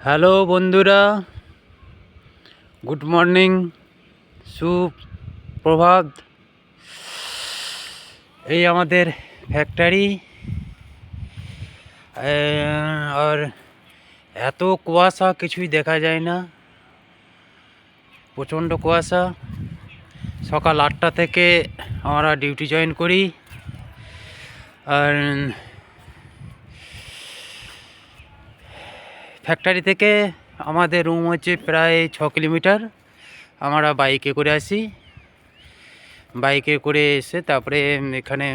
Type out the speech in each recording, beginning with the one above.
Hello বন্ধুরা, good morning, সুপ্রভাত। এই আমাদের ফ্যাক্টরি। আর এত কুয়াশা, কিছুই দেখা যায় না, প্রচণ্ড কুয়াশা। সকাল 8টা থেকে আমরা ডিউটি জয়েন করি। আর ফ্যাক্টরি থেকে আমাদের রুম হচ্ছে প্রায় 6 কিলোমিটার। আমরা বাইকে করে আসি, বাইকে করে এসে তারপরে এখানে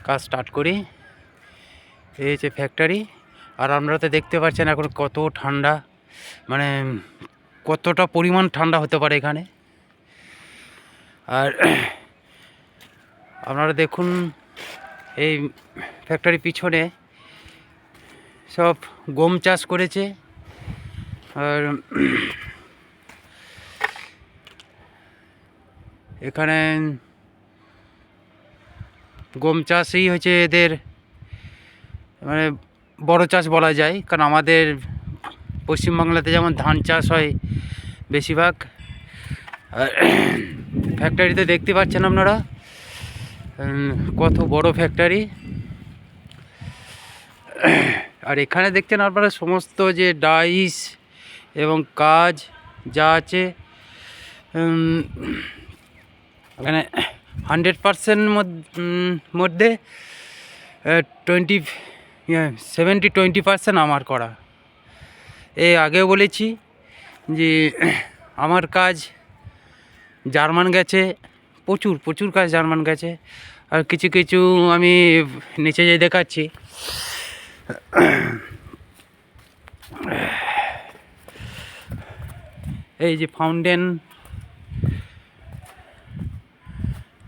কাজ স্টার্ট করি। এই হচ্ছে ফ্যাক্টরি। আর আপনারা তো দেখতে পাচ্ছেন এখন কত ঠান্ডা, মানে কতটা পরিমাণ ঠান্ডা হতে পারে এখানে। আর আপনারা দেখুন, এই ফ্যাক্টরির পিছনে সব গম চাষ করেছে। আর এখানে গম চাষই হচ্ছে এদের মানে বড় চাষ বলা যায়, কারণ আমাদের পশ্চিমবাংলাতে যেমন ধান চাষ হয় বেশিরভাগ। ফ্যাক্টরিতে দেখতে পাচ্ছেন আপনারা কত বড় ফ্যাক্টরি। আর এখানে দেখছেন আপনারা সমস্ত যে ডাইস এবং কাজ যা আছে, এখানে 100% মধ্যে 70-20% আমার করা। আগেও বলেছি যে আমার কাজ জার্মান গেছে, প্রচুর কাজ জার্মান গেছে। আর কিছু কিছু আমি নিচে যেয়ে দেখাচ্ছি। এই যে ফাউন্টেন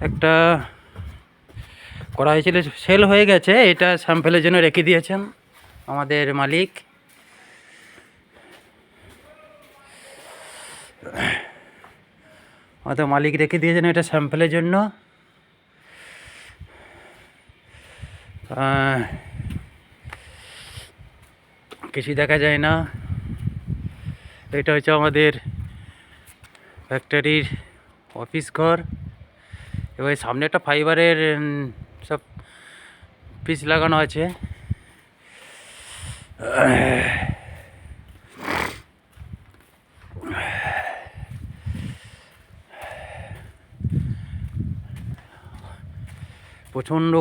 একটা করা হয়েছিল, সেল হয়ে গেছে। এটা স্যাম্পেলের জন্য রেখে দিয়েছেন আমাদের মালিক। রেখে দিয়েছেন এটা স্যাম্পেলের জন্য। কিছু দেখা যায় না। এটা হচ্ছে আমাদের ফ্যাক্টরির অফিস ঘর। এবার সামনে একটা ফাইবারের সব পিস লাগানো আছে।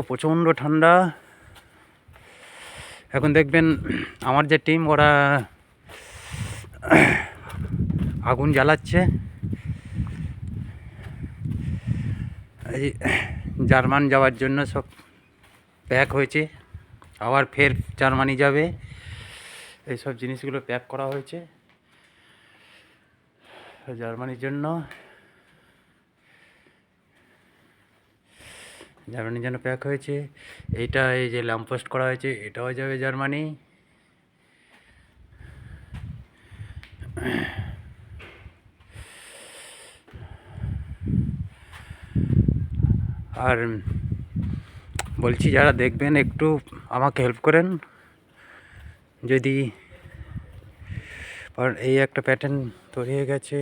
প্রচণ্ড ঠান্ডা। এখন দেখবেন আমার যে টিম, ওরা আগুন জ্বালাচ্ছে। এই জার্মান যাওয়ার জন্য সব প্যাক হয়েছে, আবার ফের জার্মানি যাবে। এইসব জিনিসগুলো প্যাক করা হয়েছে জার্মানির জন্য। প্যাক হয়েছে। এইটা এই যে ল্যাম্পপোস্ট করা হয়েছে, এটাও যাবে জার্মানি। আর বলছি, যারা দেখবেন একটু আমাকে হেল্প করেন। যদি এই একটা প্যাটার্ন তৈরি হয়ে গেছে।